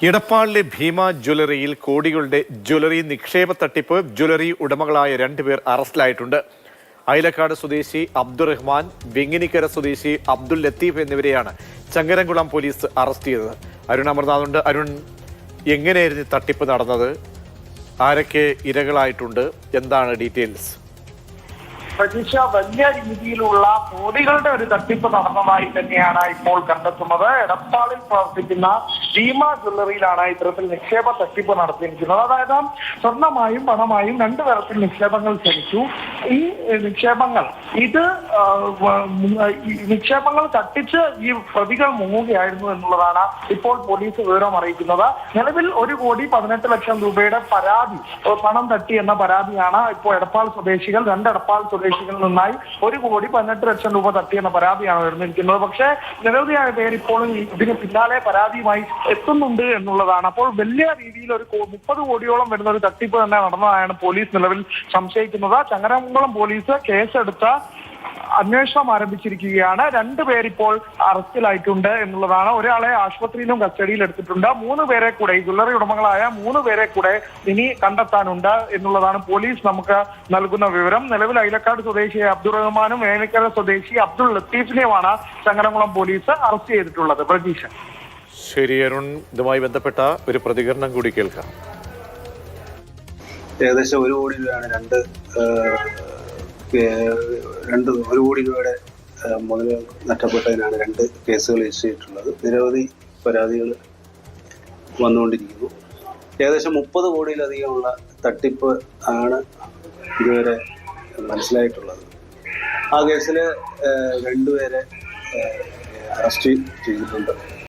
എടപ്പാളിലെ ഭീമ ജ്വല്ലറിയിൽ കോടികളുടെ ജ്വല്ലറി നിക്ഷേപ തട്ടിപ്പ് ജ്വല്ലറി ഉടമകളായ രണ്ടുപേർ അറസ്റ്റിലായിട്ടുണ്ട്. അയിലക്കാട് സ്വദേശി അബ്ദുറഹ്മാൻ, വെങ്ങിനിക്കര സ്വദേശി അബ്ദുൽ ലത്തീഫ് എന്നിവരെയാണ് ചങ്ങരംകുളം പോലീസ് അറസ്റ്റ് ചെയ്തത്. അരുൺ അമർനാഥുണ്ട്. അരുൺ, എങ്ങനെയായിരുന്നു തട്ടിപ്പ് നടന്നത്? ആരൊക്കെ ഇരകളായിട്ടുണ്ട്? എന്താണ് ഡീറ്റെയിൽസ്? പ്രതീക്ഷ വലിയ രീതിയിലുള്ള കോടികളുടെ ഒരു തട്ടിപ്പ് നടന്നതായി തന്നെയാണ് ഇപ്പോൾ കണ്ടെത്തുന്നത്. എടപ്പാളിൽ പ്രവർത്തിക്കുന്ന ഭീമ ജ്വല്ലറിയിലാണ് ഇത്തരത്തിൽ നിക്ഷേപ തട്ടിപ്പ് നടത്തിയിരിക്കുന്നത്. അതായത് സ്വർണമായും പണമായും രണ്ടു തരത്തിൽ നിക്ഷേപങ്ങൾ ക്ഷണിച്ചു. ഈ നിക്ഷേപങ്ങൾ തട്ടിച്ച് ഈ പ്രതികൾ മുങ്ങുകയായിരുന്നു എന്നുള്ളതാണ് ഇപ്പോൾ പോലീസ് വിവരം അറിയിക്കുന്നത്. നിലവിൽ 1,18,00,000 രൂപയുടെ പരാതി, പണം തട്ടി എന്ന പരാതിയാണ് ഇപ്പോൾ എടപ്പാൾ സ്വദേശികൾ, എടപ്പാൾ സ്വദേശികളിൽ നിന്നായി 1,18,00,000 രൂപ തട്ടിയെന്ന പരാതിയാണ് ഉയർന്നിരിക്കുന്നത്. പക്ഷേ നിരവധിയായ പേർ ഇപ്പോഴും ഇതിന് പിന്നാലെ പരാതിയുമായി എത്തുന്നുണ്ട് എന്നുള്ളതാണ്. അപ്പോൾ വലിയ രീതിയിൽ ഒരു 30 കോടിയോളം വരുന്ന ഒരു തട്ടിപ്പ് തന്നെ നടന്നതായാണ് പോലീസ് നിലവിൽ സംശയിക്കുന്നത്. ചങ്ങരംകുളം പോലീസ് കേസെടുത്ത അന്വേഷണം ആരംഭിച്ചിരിക്കുകയാണ്. രണ്ടുപേരിപ്പോൾ അറസ്റ്റിലായിട്ടുണ്ട് എന്നുള്ളതാണ്. ഒരാളെ ആശുപത്രിയിലും കസ്റ്റഡിയിൽ എടുത്തിട്ടുണ്ട്. 3 പേരെ കൂടെ, ഈ ജ്വല്ലറി ഉടമകളായ 3 പേരെ കൂടെ ഇനി കണ്ടെത്താനുണ്ട് എന്നുള്ളതാണ് പോലീസ് നമുക്ക് നൽകുന്ന വിവരം. നിലവിൽ അയിലക്കാട് സ്വദേശി അബ്ദുറഹ്മാനും വേനിക്കര സ്വദേശി അബ്ദുൾ ലത്തീഫിനെയുമാണ് ചങ്ങരംകുളം പോലീസ് അറസ്റ്റ് ചെയ്തിട്ടുള്ളത്. പ്രതീക്ഷ. ശരി അരുൺ, ഇതുമായി ബന്ധപ്പെട്ട ഒരു പ്രതികരണം കൂടി കേൾക്കാം. ഏകദേശം 1 കോടി രൂപയാണ് 1 കോടി രൂപയുടെ മുതൽ നഷ്ടപ്പെട്ടതിനാണ് 2 കേസുകൾ രജിസ്റ്റർ ചെയ്തിട്ടുള്ളത്. നിരവധി പരാതികൾ വന്നുകൊണ്ടിരിക്കുന്നു. ഏകദേശം 30 കോടിയിലധികമുള്ള തട്ടിപ്പ് ആണ് ഇതുവരെ മനസ്സിലായിട്ടുള്ളത്. ആ കേസിൽ 2 പേരെ അറസ്റ്റ് ചെയ്തിട്ടുണ്ട്.